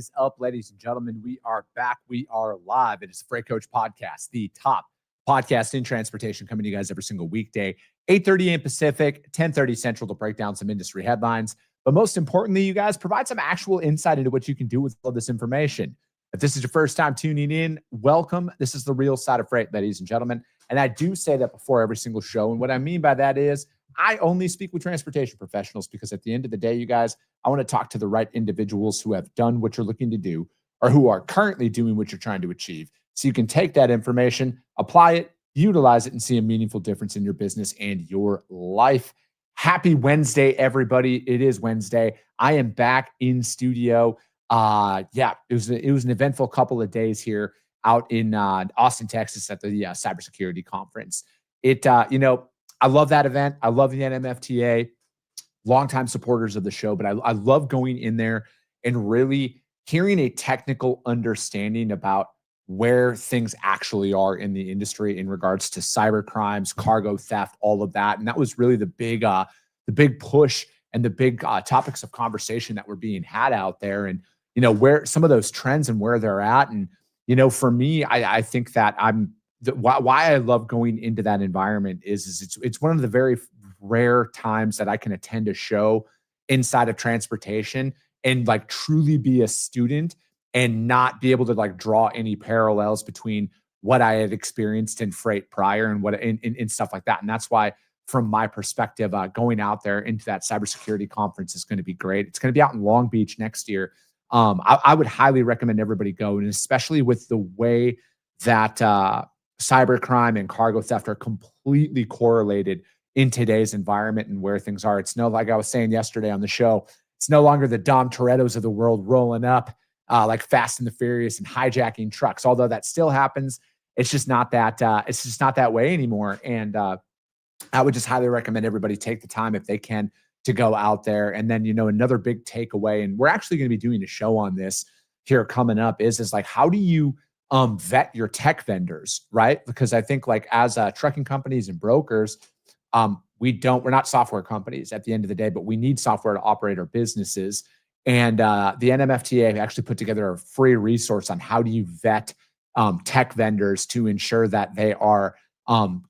is up, ladies and gentlemen? We are back. We are live. It is the Freight Coach Podcast, the top podcast in transportation, coming to you guys every single weekday, 8:30 a.m. Pacific, 10:30 Central, to break down some industry headlines. But most importantly, you guys provide some actual insight into what you can do with all this information. If this is your first time tuning in, welcome. This is the real side of freight, ladies and gentlemen. And I do say that before every single show. And what I mean by that is I only speak with transportation professionals, because at the end of the day, you guys, I want to talk to the right individuals who have done what you're looking to do, or who are currently doing what you're trying to achieve. So you can take that information, apply it, utilize it, and see a meaningful difference in your business and your life. Happy Wednesday, everybody. It is Wednesday. I am back in studio. It was an eventful couple of days here out in Austin, Texas at the cybersecurity conference. I love that event. I love the NMFTA, longtime supporters of the show, but I love going in there and really hearing a technical understanding about where things actually are in the industry in regards to cyber crimes, cargo theft, all of that. And that was really the big push and the big topics of conversation that were being had out there, and where some of those trends and where they're at. And for me, I think that why I love going into that environment is it's one of the very rare times that I can attend a show inside of transportation and like truly be a student and not be able to like draw any parallels between what I had experienced in freight prior and what in stuff like that. And that's why, from my perspective, going out there into that cybersecurity conference is going to be great. It's going to be out in Long Beach next year. I would highly recommend everybody go, and especially with the way that cybercrime and cargo theft are completely correlated in today's environment and where things are. It's like I was saying yesterday on the show, it's no longer the Dom Torettos of the world rolling up like Fast and the Furious and hijacking trucks. Although that still happens, it's just not that. It's just not that way anymore. And I would just highly recommend everybody take the time, if they can, to go out there. And then another big takeaway, and we're actually going to be doing a show on this here coming up, is like, how do you vet your tech vendors, right? Because I think, like, as trucking companies and brokers, we're not software companies at the end of the day, but we need software to operate our businesses. And the NMFTA actually put together a free resource on how do you vet tech vendors to ensure that they are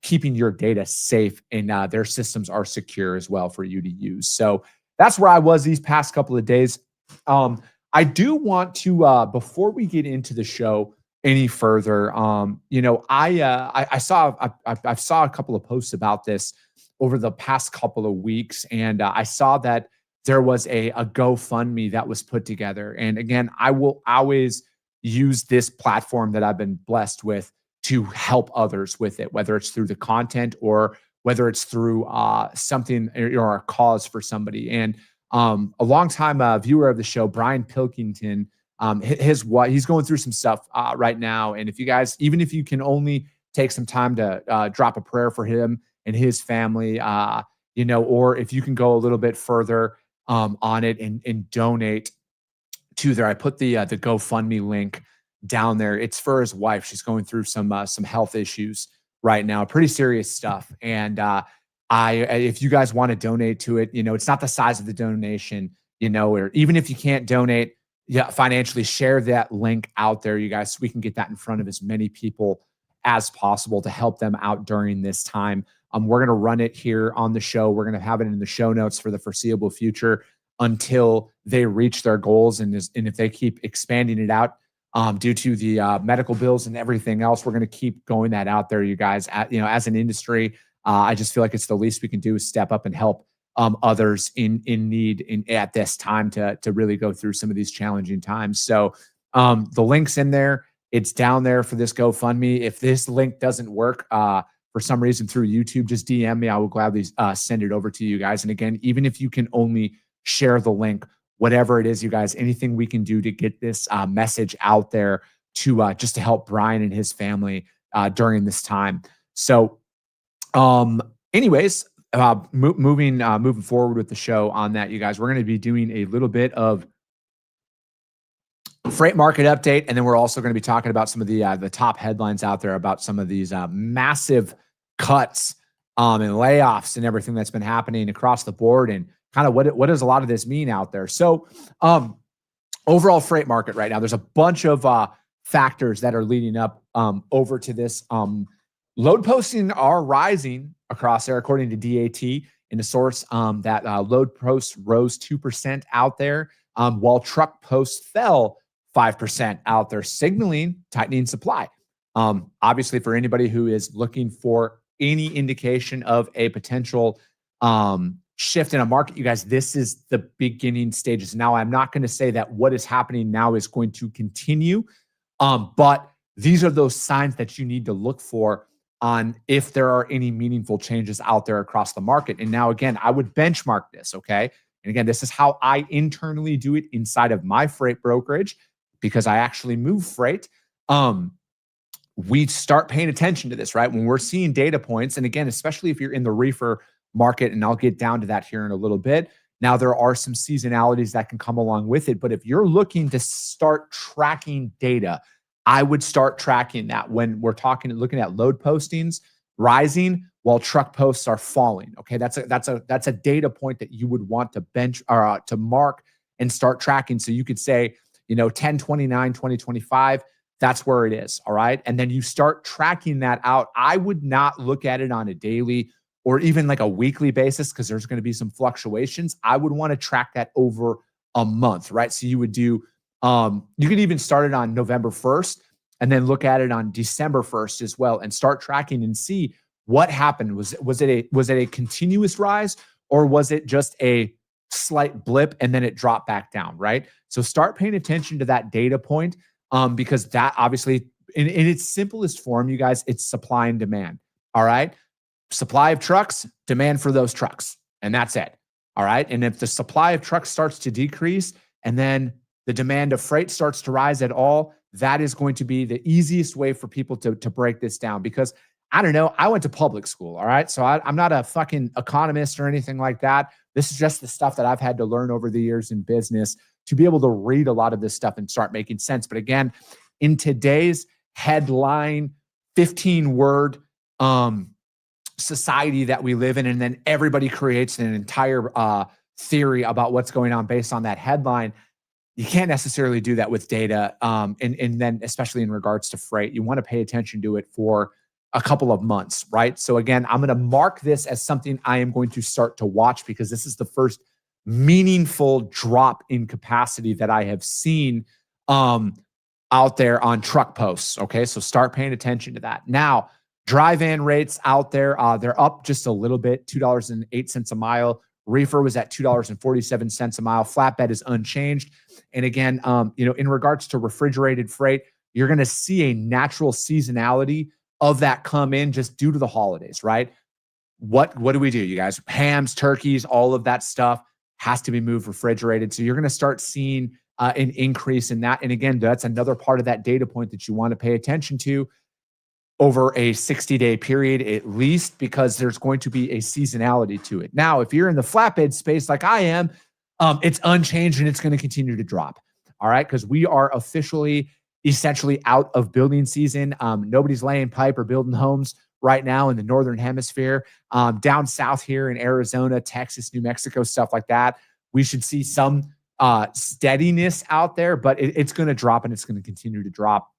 keeping your data safe and their systems are secure as well for you to use. So that's where I was these past couple of days. I do want to, before we get into the show any further, I saw a couple of posts about this over the past couple of weeks, and I saw that there was a GoFundMe that was put together. And again, I will always use this platform that I've been blessed with to help others with it, whether it's through the content or whether it's through something or a cause for somebody. And a longtime viewer of the show, Brian Pilkington, he's going through some stuff right now. And if you guys, even if you can only take some time to drop a prayer for him and his family, or if you can go a little bit further on it and donate to there. I put the GoFundMe link down there. It's for his wife. She's going through some health issues right now, pretty serious stuff. And if you guys want to donate to it, it's not the size of the donation, or even if you can't donate financially, share that link out there, you guys, so we can get that in front of as many people as possible to help them out during this time. We're going to run it here on the show. We're going to have it in the show notes for the foreseeable future until they reach their goals. And if they keep expanding it out, due to the medical bills and everything else, we're going to keep going that out there, you guys. As an industry, I just feel like it's the least we can do is step up and help others in need at this time to really go through some of these challenging times. So the link's in there. It's down there for this GoFundMe. If this link doesn't work for some reason through YouTube, just DM me. I will gladly send it over to you guys. And again, even if you can only share the link, whatever it is, you guys, anything we can do to get this message out there to just to help Brian and his family during this time. So anyways, moving forward with the show on that, you guys, we're going to be doing a little bit of freight market update, and then we're also going to be talking about some of the top headlines out there about some of these massive cuts and layoffs and everything that's been happening across the board, and kind of what does a lot of this mean out there. So overall freight market right now, there's a bunch of factors that are leading up over to this. Load posting are rising across there, according to DAT, in a source that load posts rose 2% out there, while truck posts fell 5% out there, signaling tightening supply. Obviously, for anybody who is looking for any indication of a potential shift in a market, you guys, this is the beginning stages. Now, I'm not going to say that what is happening now is going to continue, but these are those signs that you need to look for on if there are any meaningful changes out there across the market. And now, again, I would benchmark this, okay? And again, this is how I internally do it inside of my freight brokerage, because I actually move freight. We start paying attention to this, right? When we're seeing data points, and again, especially if you're in the reefer market, and I'll get down to that here in a little bit. Now, there are some seasonalities that can come along with it, but if you're looking to start tracking data, I would start tracking that when we're looking at load postings rising while truck posts are falling. Okay, that's a data point that you would want to bench or to mark and start tracking. So you could say, 10/29, 2025. That's where it is. All right, and then you start tracking that out. I would not look at it on a daily or even like a weekly basis, because there's going to be some fluctuations. I would want to track that over a month, right? So you would do, you could even start it on November 1st and then look at it on December 1st as well, and start tracking and see what happened. Was it a continuous rise, or was it just a slight blip and then it dropped back down, right? So start paying attention to that data point, because that obviously, in its simplest form, you guys, it's supply and demand. All right. Supply of trucks, demand for those trucks. And that's it. All right. And if the supply of trucks starts to decrease and then the demand of freight starts to rise at all, that is going to be the easiest way for people to break this down. Because I don't know, I went to public school. All right. So I'm not a fucking economist or anything like that. This is just the stuff that I've had to learn over the years in business to be able to read a lot of this stuff and start making sense. But again, in today's headline, 15-word society that we live in, and then everybody creates an entire theory about what's going on based on that headline. You can't necessarily do that with data. And then especially in regards to freight, you want to pay attention to it for a couple of months, right? So again, I'm going to mark this as something I am going to start to watch, because this is the first meaningful drop in capacity that I have seen out there on truck posts. Okay. So start paying attention to that. Now, dry van rates out there, they're up just a little bit, $2.08 a mile. Reefer was at $2.47 a mile. Flatbed is unchanged. And again, in regards to refrigerated freight, you're going to see a natural seasonality of that come in just due to the holidays, right? What do we do, you guys? Hams, turkeys, all of that stuff has to be moved refrigerated. So you're going to start seeing an increase in that. And again, that's another part of that data point that you want to pay attention to over a 60-day period at least, because there's going to be a seasonality to it. Now, if you're in the flatbed space like I am, it's unchanged and it's going to continue to drop. All right, because we are officially essentially out of building season. Nobody's laying pipe or building homes right now in the Northern Hemisphere. Down south here in Arizona, Texas, New Mexico, stuff like that, we should see some steadiness out there, but it's going to drop, and it's going to continue to drop.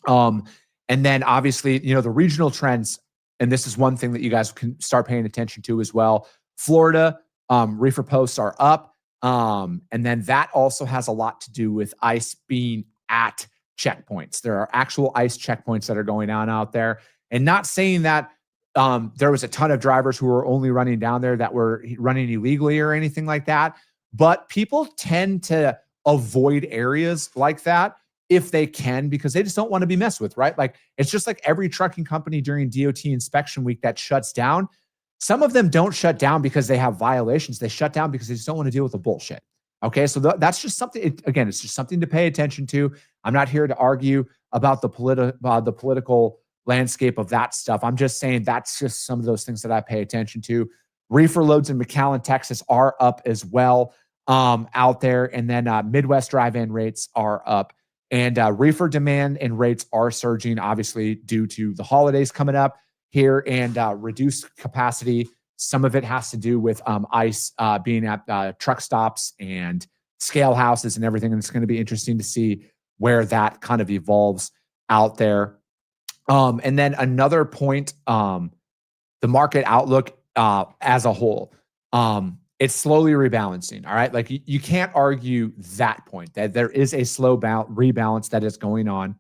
And then obviously, the regional trends, and this is one thing that you guys can start paying attention to as well. Florida, reefer posts are up. And then that also has a lot to do with ICE being at checkpoints. There are actual ICE checkpoints that are going on out there. And not saying that there was a ton of drivers who were only running down there that were running illegally or anything like that. But people tend to avoid areas like that if they can, because they just don't want to be messed with, right? Like, it's just like every trucking company during DOT inspection week that shuts down. Some of them don't shut down because they have violations. They shut down because they just don't want to deal with the bullshit. Okay, so that's just something. Again, it's just something to pay attention to. I'm not here to argue about the political landscape of that stuff. I'm just saying that's just some of those things that I pay attention to. Reefer loads in McAllen, Texas are up as well out there. And then Midwest drive-in rates are up. And reefer demand and rates are surging, obviously, due to the holidays coming up here and reduced capacity. Some of it has to do with ICE being at truck stops and scale houses and everything. And it's going to be interesting to see where that kind of evolves out there. And then another point, the market outlook as a whole, it's slowly rebalancing. All right. Like you can't argue that point that there is a slow rebalance that is going on.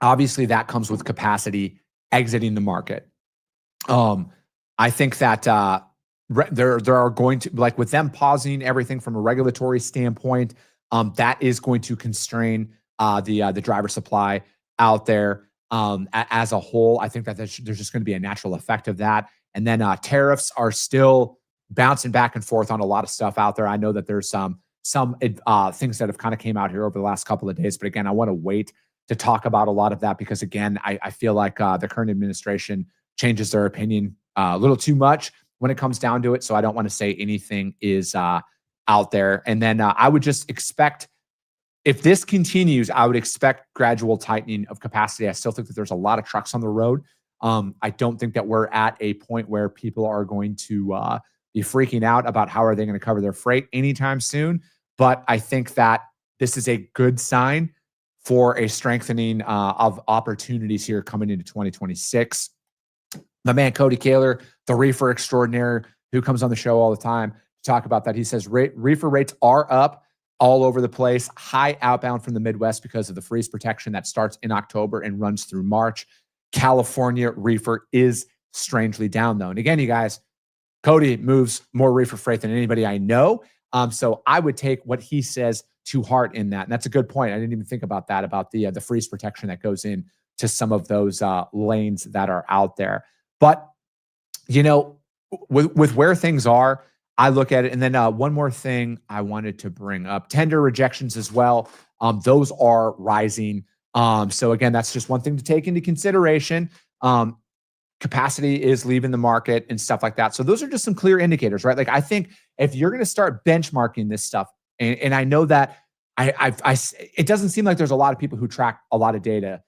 Obviously, that comes with capacity exiting the market. I think that there are going to, like with them pausing everything from a regulatory standpoint, that is going to constrain the driver supply out there as a whole. I think that there's just going to be a natural effect of that. And then tariffs are still bouncing back and forth on a lot of stuff out there. I know that there's some things that have kind of came out here over the last couple of days, but again, I want to wait to talk about a lot of that because again, I feel like the current administration changes their opinion a little too much when it comes down to it. So I don't want to say anything is out there. And then I would just expect, if this continues, I would expect gradual tightening of capacity. I still think that there's a lot of trucks on the road. I don't think that we're at a point where people are going to be freaking out about how are they going to cover their freight anytime soon. But I think that this is a good sign for a strengthening of opportunities here coming into 2026. My man, Cody Kaler, the reefer extraordinaire who comes on the show all the time to talk about that. He says reefer rates are up all over the place, high outbound from the Midwest because of the freeze protection that starts in October and runs through March. California reefer is strangely down though. And again, you guys, Cody moves more reefer freight than anybody I know. So I would take what he says to heart in that. And that's a good point. I didn't even think about that, about the freeze protection that goes in to some of those lanes that are out there. But, you know, with where things are, I look at it. And then one more thing I wanted to bring up, tender rejections as well. Those are rising. So again, that's just one thing to take into consideration. Capacity is leaving the market and stuff like that. So those are just some clear indicators, right? Like I think if you're going to start benchmarking this stuff, and I know that it doesn't seem like there's a lot of people who track a lot of data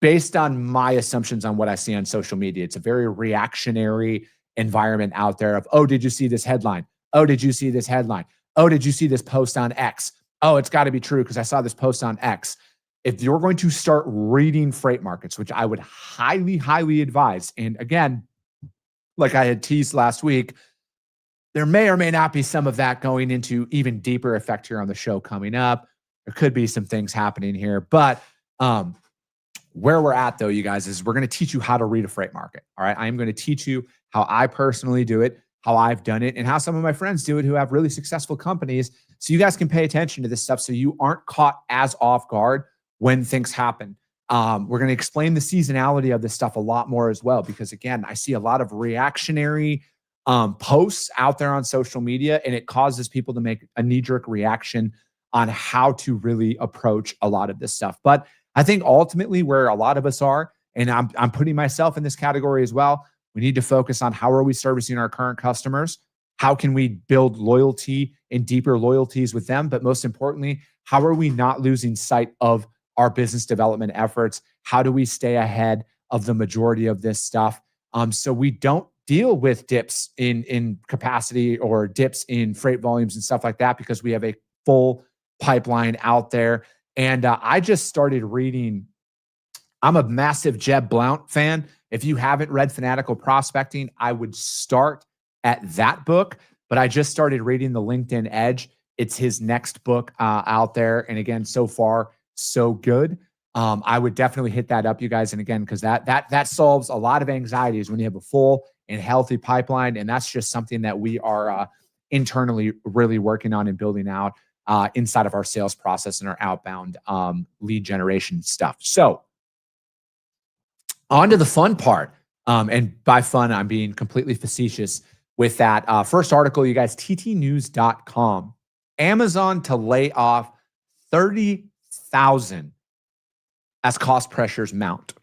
based on my assumptions on what I see on social media. It's a very reactionary environment out there of, oh, did you see this headline? Oh, did you see this headline? Oh, did you see this post on X? Oh, it's got to be true because I saw this post on X. If you're going to start reading freight markets, which I would highly, highly advise, and again, like I had teased last week, there may or may not be some of that going into even deeper effect here on the show coming up. There could be some things happening here, but where we're at though, you guys, is we're going to teach you how to read a freight market. All right. I am going to teach you how I personally do it, how I've done it, and how some of my friends do it who have really successful companies. So you guys can pay attention to this stuff so you aren't caught as off guard when things happen. We're going to explain the seasonality of this stuff a lot more as well, because again, I see a lot of reactionary posts out there on social media, and it causes people to make a knee-jerk reaction on how to really approach a lot of this stuff. But I think ultimately where a lot of us are, and I'm putting myself in this category as well, we need to focus on how are we servicing our current customers? How can we build loyalty and deeper loyalties with them? But most importantly, how are we not losing sight of our business development efforts? How do we stay ahead of the majority of this stuff so we don't deal with dips in capacity or dips in freight volumes and stuff like that, because we have a full pipeline out there. And I just started reading. I'm a massive Jeb Blount fan. If you haven't read Fanatical Prospecting, I would start at that book. But I just started reading The LinkedIn Edge. It's his next book out there. And again, so far, so good. I would definitely hit that up, you guys. And again, because that solves a lot of anxieties when you have a full and healthy pipeline. And that's just something that we are internally really working on and building out inside of our sales process and our outbound lead generation stuff. So on to the fun part. And by fun, I'm being completely facetious with that. First article, you guys, ttnews.com. Amazon to lay off 30,000 as cost pressures mount.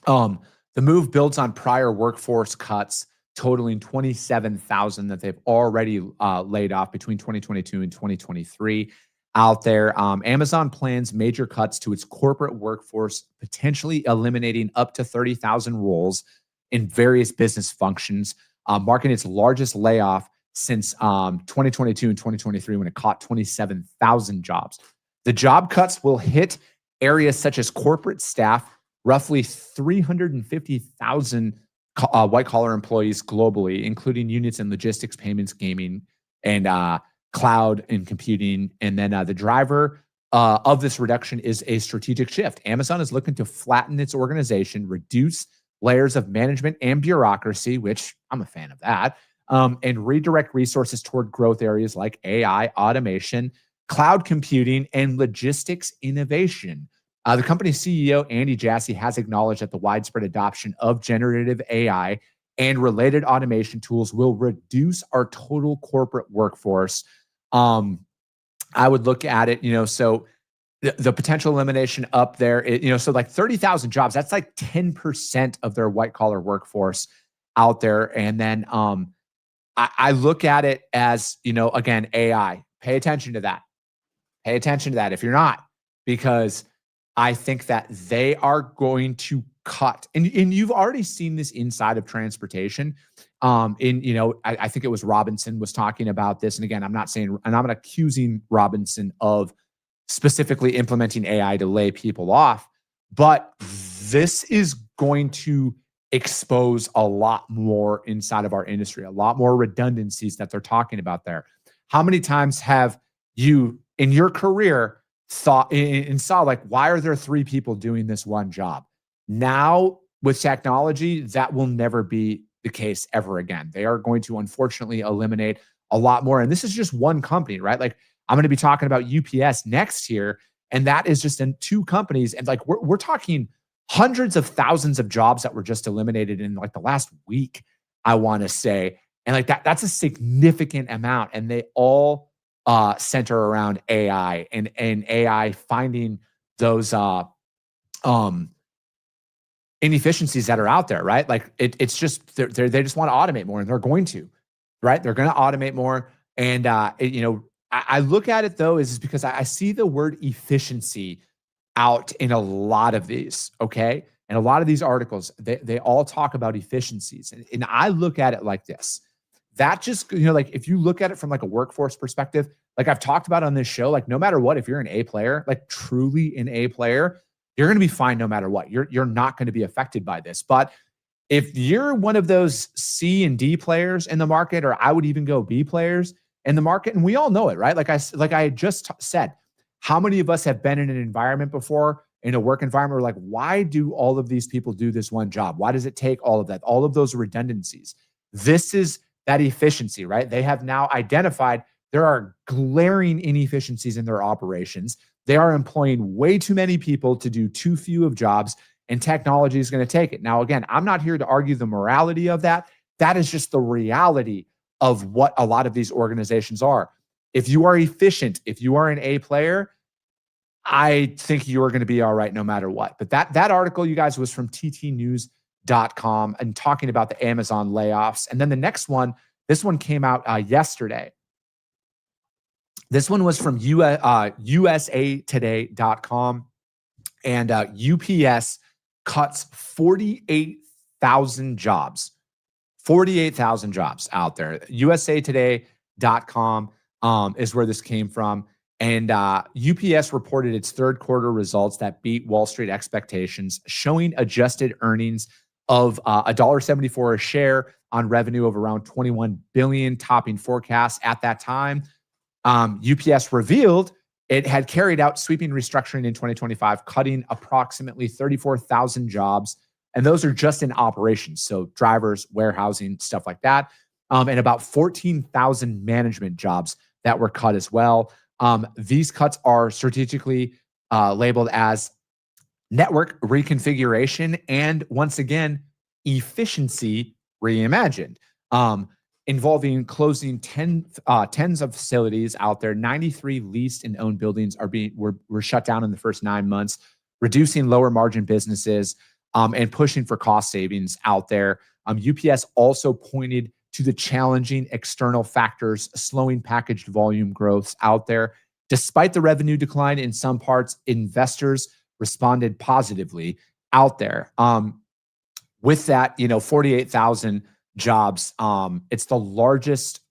The move builds on prior workforce cuts totaling 27,000 that they've already laid off between 2022 and 2023 out there. Amazon plans major cuts to its corporate workforce, potentially eliminating up to 30,000 roles in various business functions, marking its largest layoff since 2022 and 2023 when it caught 27,000 jobs. The job cuts will hit areas such as corporate staff, roughly 350,000 white-collar employees globally, including units in logistics, payments, gaming, and cloud and computing. And then the driver of this reduction is a strategic shift. Amazon is looking to flatten its organization, reduce layers of management and bureaucracy, which I'm a fan of that, and redirect resources toward growth areas like AI, automation, cloud computing, and logistics innovation. The company's CEO, Andy Jassy, has acknowledged that the widespread adoption of generative AI and related automation tools will reduce our total corporate workforce. I would look at it, so the potential elimination up there, so like 30,000 jobs, that's like 10% of their white collar workforce out there. And then I look at it as, again, AI. Pay attention to that. Pay attention to that if you're not, because I think that they are going to cut. And you've already seen this inside of transportation. I think it was Robinson was talking about this. And again, I'm not accusing Robinson of specifically implementing AI to lay people off, but this is going to expose a lot more inside of our industry, a lot more redundancies that they're talking about there. How many times have you in your career thought and saw, like, why are there 3 people doing this one job? Now with technology, that will never be the case ever again. They are going to unfortunately eliminate a lot more. And this is just one company, right? Like, I'm going to be talking about UPS next year, and that is just in 2 companies. And like, we're talking hundreds of thousands of jobs that were just eliminated in like the last week, I want to say. And like that's a significant amount. And they all center around AI and AI finding those inefficiencies that are out there, right? Like it's just they just want to automate more, and they're going to, right? They're going to automate more. And I look at it though is because I see the word efficiency out in a lot of these, okay? And a lot of these articles, they all talk about efficiencies. And I look at it like this. That just, like if you look at it from like a workforce perspective, like I've talked about on this show, like no matter what, if you're an A player, like truly an A player, you're going to be fine no matter what. You're not going to be affected by this. But if you're one of those C and D players in the market, or I would even go B players in the market, and we all know it, right? Like I just said, how many of us have been in an environment before, in a work environment, where like, why do all of these people do this one job? Why does it take all of that, all of those redundancies? This is that efficiency, right? They have now identified there are glaring inefficiencies in their operations. They are employing way too many people to do too few of jobs, and technology is going to take it. Now, again, I'm not here to argue the morality of that. That is just the reality of what a lot of these organizations are. If you are efficient, if you are an A player, I think you are going to be all right no matter what. But that article, you guys, was from ttnews.com and talking about the Amazon layoffs. And then the next one, this one came out yesterday. This one was from usatoday.com, and UPS cuts 48,000 jobs. 48,000 jobs out there. usatoday.com is where this came from. And UPS reported its third quarter results that beat Wall Street expectations, showing adjusted earnings of $1.74 a share on revenue of around $21 billion, topping forecasts at that time. UPS revealed it had carried out sweeping restructuring in 2025, cutting approximately 34,000 jobs. And those are just in operations. So drivers, warehousing, stuff like that. And about 14,000 management jobs that were cut as well. These cuts are strategically labeled as network reconfiguration and, once again, efficiency reimagined, involving closing tens of facilities out there. 93 leased and owned buildings were shut down in the first 9 months, reducing lower margin businesses and pushing for cost savings out there. UPS also pointed to the challenging external factors slowing packaged volume growths out there. Despite the revenue decline in some parts, investors responded positively out there. With that, 48,000 jobs. It's the largest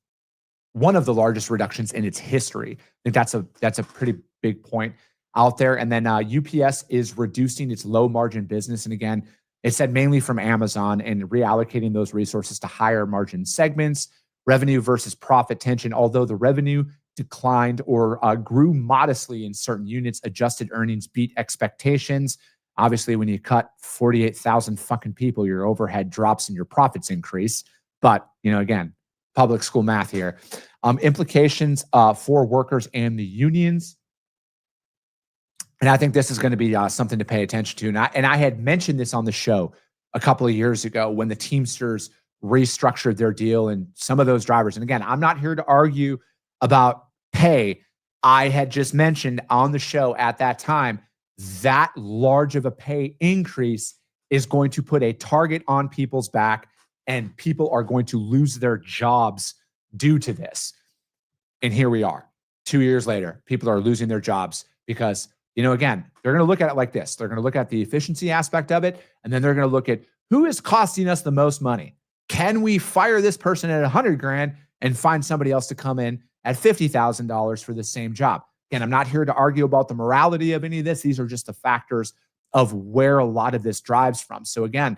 one of the largest reductions in its history. I think that's a pretty big point out there. And then UPS is reducing its low margin business. And again, it said mainly from Amazon and reallocating those resources to higher margin segments, revenue versus profit tension. Although the revenue declined or grew modestly in certain units, adjusted earnings beat expectations. Obviously, when you cut 48,000 fucking people, your overhead drops and your profits increase. But, again, public school math here. Implications for workers and the unions. And I think this is going to be something to pay attention to. And I had mentioned this on the show a couple of years ago when the Teamsters restructured their deal and some of those drivers. And again, I'm not here to argue about pay. I had just mentioned on the show at that time that large of a pay increase is going to put a target on people's back, and people are going to lose their jobs due to this. And here we are 2 years later, people are losing their jobs because, again, they're going to look at it like this. They're going to look at the efficiency aspect of it, and then they're going to look at who is costing us the most money. Can we fire this person at 100 grand and find somebody else to come in at $50,000 for the same job? Again, I'm not here to argue about the morality of any of this. These are just the factors of where a lot of this drives from. So again,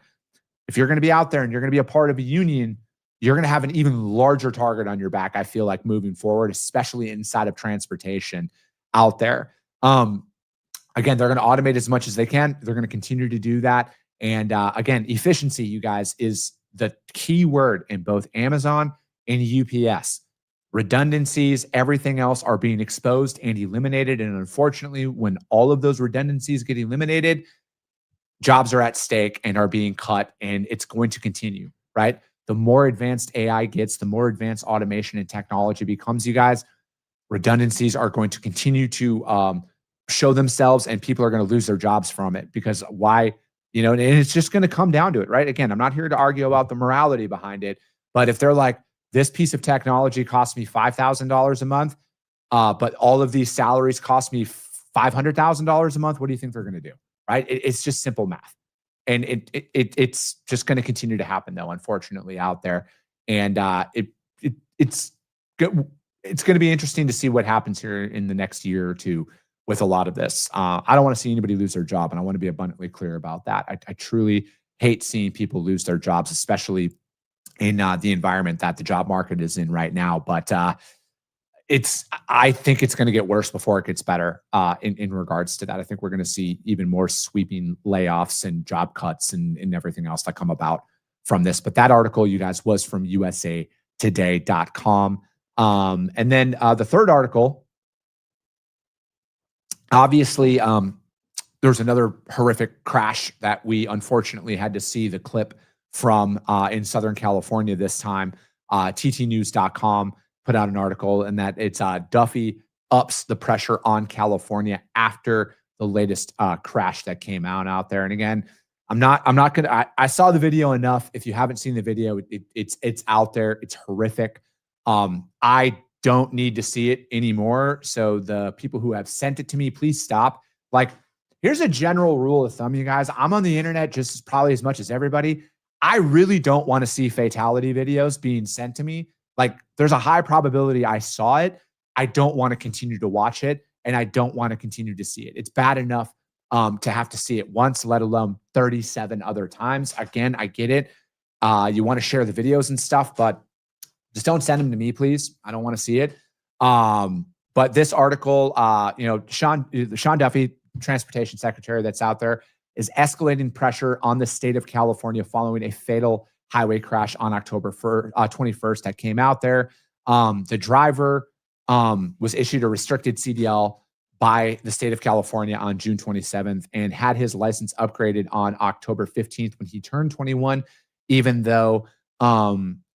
if you're going to be out there and you're going to be a part of a union, you're going to have an even larger target on your back, I feel like, moving forward, especially inside of transportation out there. Again, they're going to automate as much as they can. They're going to continue to do that. And again, efficiency, you guys, is the key word in both Amazon and UPS. Redundancies, everything else are being exposed and eliminated. And unfortunately, when all of those redundancies get eliminated, jobs are at stake and are being cut, and it's going to continue, right? The more advanced AI gets, the more advanced automation and technology becomes, you guys, redundancies are going to continue to show themselves, and people are going to lose their jobs from it. Because why? And it's just going to come down to it, right? Again, I'm not here to argue about the morality behind it, but if they're like, this piece of technology costs me $5,000 a month, but all of these salaries cost me $500,000 a month, what do you think they're going to do, right? It's just simple math. And it's just going to continue to happen, though, unfortunately, out there. And it's going to be interesting to see what happens here in the next year or two with a lot of this. I don't want to see anybody lose their job, and I want to be abundantly clear about that. I truly hate seeing people lose their jobs, especially in the environment that the job market is in right now. But I think it's going to get worse before it gets better in regards to that. I think we're going to see even more sweeping layoffs and job cuts and everything else that come about from this. But that article, you guys, was from usatoday.com. And then the third article, obviously, there's another horrific crash that we unfortunately had to see the clip from in Southern California this time. ttnews.com put out an article, and that it's Duffy ups the pressure on California after the latest crash that came out there. And again, I'm not gonna. I saw the video enough. If you haven't seen the video, it's out there. It's horrific. I don't need to see it anymore. So the people who have sent it to me, please stop. Like, here's a general rule of thumb, you guys. I'm on the internet just probably as much as everybody. I really don't want to see fatality videos being sent to me. Like, there's a high probability I saw it. I don't want to continue to watch it, and I don't want to continue to see it. It's bad enough to have to see it once, let alone 37 other times. Again, I get it. You want to share the videos and stuff, but just don't send them to me, please. I don't want to see it. But this article, Sean Duffy, transportation secretary that's out there, is escalating pressure on the state of California following a fatal highway crash on October 21st that came out there. The driver was issued a restricted CDL by the state of California on June 27th and had his license upgraded on October 15th when he turned 21, even though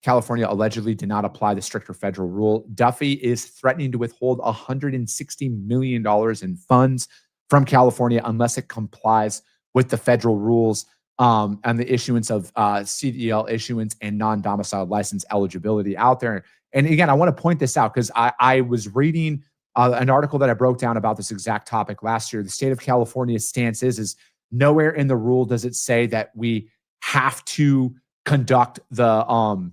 California allegedly did not apply the stricter federal rule. Duffy is threatening to withhold $160 million in funds from California unless it complies with the federal rules and the issuance of CDL issuance and non-domiciled license eligibility out there. And again, I want to point this out because I was reading an article that I broke down about this exact topic last year. The state of California's stance is nowhere in the rule does it say that we have to conduct the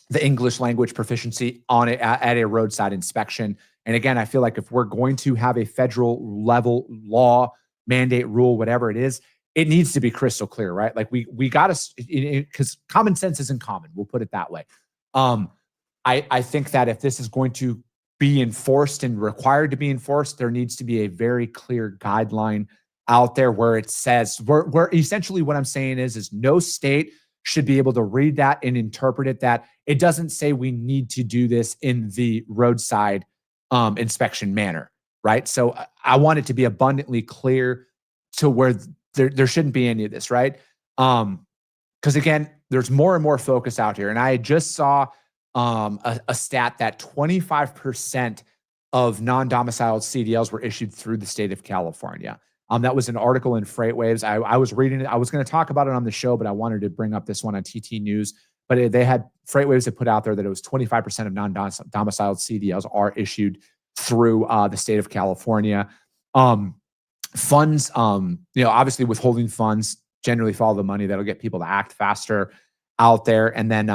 the English language proficiency on it at a roadside inspection. And again, I feel like if we're going to have a federal level law, mandate, rule, whatever it is, it needs to be crystal clear, right? Like we got to, because common sense isn't common. We'll put it that way. I think that if this is going to be enforced and required to be enforced, there needs to be a very clear guideline out there where it says, where essentially what I'm saying is no state should be able to read that and interpret it that it doesn't say we need to do this in the roadside inspection manner, right? So I want it to be abundantly clear to where there shouldn't be any of this, right? Because again, there's more and more focus out here. And I just saw a stat that 25% of non-domiciled CDLs were issued through the state of California. That was an article in FreightWaves. I was reading it. I was going to talk about it on the show, but I wanted to bring up this one on TT News. But they had FreightWaves had put out there that it was 25% of non-domiciled CDLs are issued through the state of California. Funds, obviously withholding funds generally follow the money. That'll get people to act faster out there. And then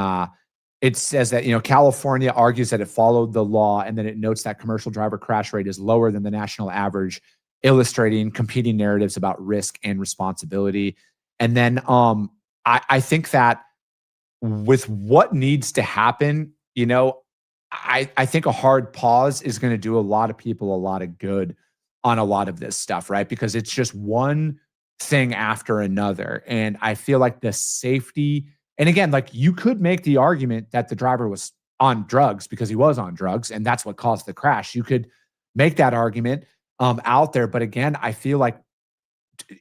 it says that, California argues that it followed the law, and then it notes that commercial driver crash rate is lower than the national average, illustrating competing narratives about risk and responsibility. And then I think that with what needs to happen, I think a hard pause is going to do a lot of people a lot of good on a lot of this stuff, right? Because it's just one thing after another. And I feel like the safety, and again, like you could make the argument that the driver was on drugs because he was on drugs and that's what caused the crash. You could make that argument out there. But again, I feel like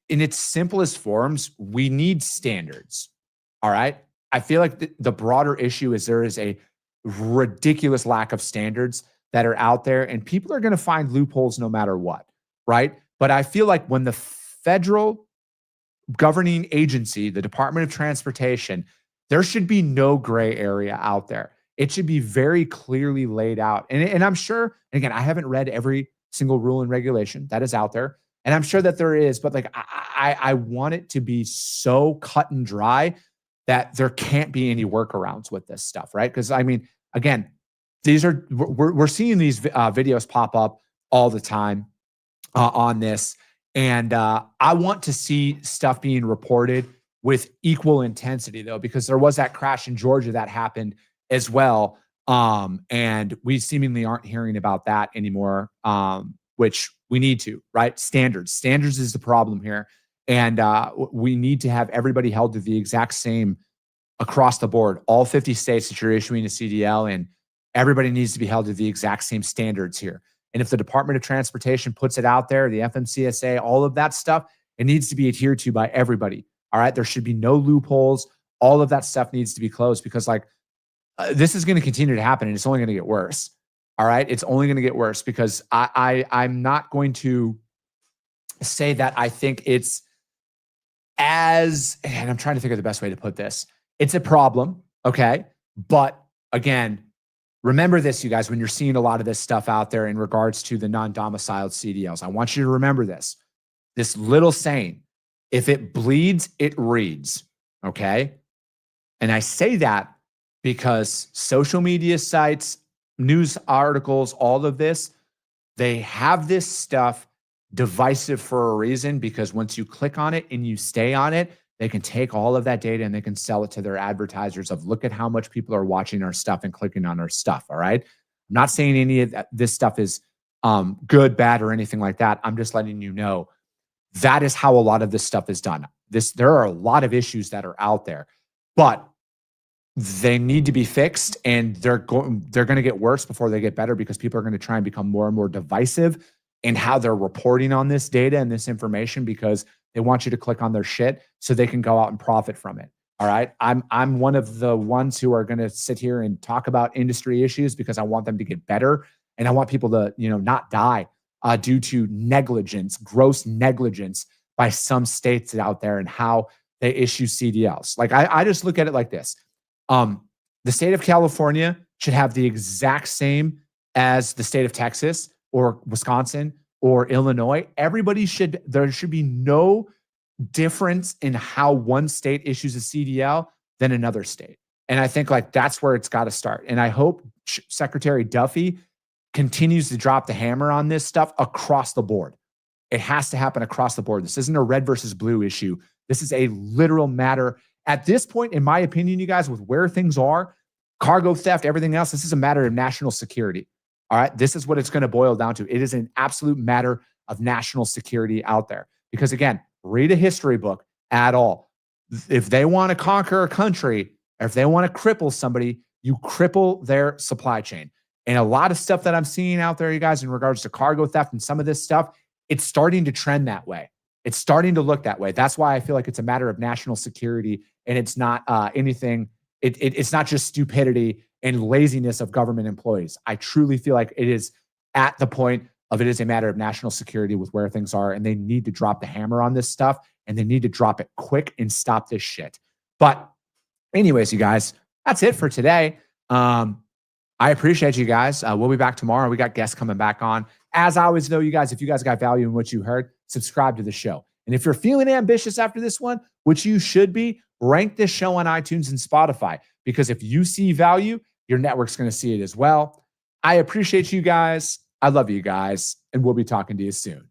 in its simplest forms, we need standards. All right. I feel like the broader issue is there is a ridiculous lack of standards that are out there, and people are going to find loopholes no matter what. Right. But I feel like when the federal governing agency, the Department of Transportation, there should be no gray area out there. It should be very clearly laid out. And I'm sure, again, I haven't read every single rule and regulation that is out there. And I'm sure that there is, but like I want it to be so cut and dry that there can't be any workarounds with this stuff, right? Because I mean, again, we're seeing these videos pop up all the time on this, and I want to see stuff being reported with equal intensity, though, because there was that crash in Georgia that happened as well. And we seemingly aren't hearing about that anymore, which we need to, right? Standards is the problem here. And we need to have everybody held to the exact same across the board, all 50 states that you're issuing a CDL in, everybody needs to be held to the exact same standards here. And if the Department of Transportation puts it out there, the FMCSA, all of that stuff, it needs to be adhered to by everybody. All right. There should be no loopholes. All of that stuff needs to be closed because this is going to continue to happen and it's only going to get worse. All right. It's only going to get worse because I'm not going to say that I think it's and I'm trying to think of the best way to put this. It's a problem. Okay. But again, remember this, you guys, when you're seeing a lot of this stuff out there in regards to the non-domiciled CDLs, I want you to remember this little saying, if it bleeds, it reads. Okay. And I say that because social media sites, news articles, all of this, they have this stuff divisive for a reason, because once you click on it and you stay on it, they can take all of that data and they can sell it to their advertisers of look at how much people are watching our stuff and clicking on our stuff. All right. I'm not saying any of this stuff is good, bad, or anything like that. I'm just letting you know that is how a lot of this stuff is done. There are a lot of issues that are out there, but they need to be fixed, and they're going to get worse before they get better because people are going to try and become more and more divisive in how they're reporting on this data and this information because they want you to click on their shit so they can go out and profit from it. All right. I'm one of the ones who are going to sit here and talk about industry issues because I want them to get better, and I want people to, not die due to negligence, gross negligence by some states out there and how they issue CDLs. Like I just look at it like this. The state of California should have the exact same as the state of Texas or Wisconsin or Illinois. There should be no difference in how one state issues a CDL than another state. And I think like that's where it's got to start. And I hope Secretary Duffy continues to drop the hammer on this stuff across the board. It has to happen across the board. This isn't a red versus blue issue. This is a literal matter. At this point, in my opinion, you guys, with where things are, cargo theft, everything else, this is a matter of national security. All right. This is what it's going to boil down to. It is an absolute matter of national security out there. Because again, read a history book at all. If they want to conquer a country, or if they want to cripple somebody, you cripple their supply chain. And a lot of stuff that I'm seeing out there, you guys, in regards to cargo theft and some of this stuff, it's starting to trend that way. It's starting to look that way. That's why I feel like it's a matter of national security, and it's not anything. It's not just stupidity and laziness of government employees. I truly feel like it is at the point of it is a matter of national security with where things are, and they need to drop the hammer on this stuff, and they need to drop it quick and stop this shit. But anyways, you guys, that's it for today. I appreciate you guys. We'll be back tomorrow. We got guests coming back on. As I always know, you guys, if you guys got value in what you heard, subscribe to the show. And if you're feeling ambitious after this one, which you should be, rank this show on iTunes and Spotify. Because if you see value, your network's going to see it as well. I appreciate you guys. I love you guys. And we'll be talking to you soon.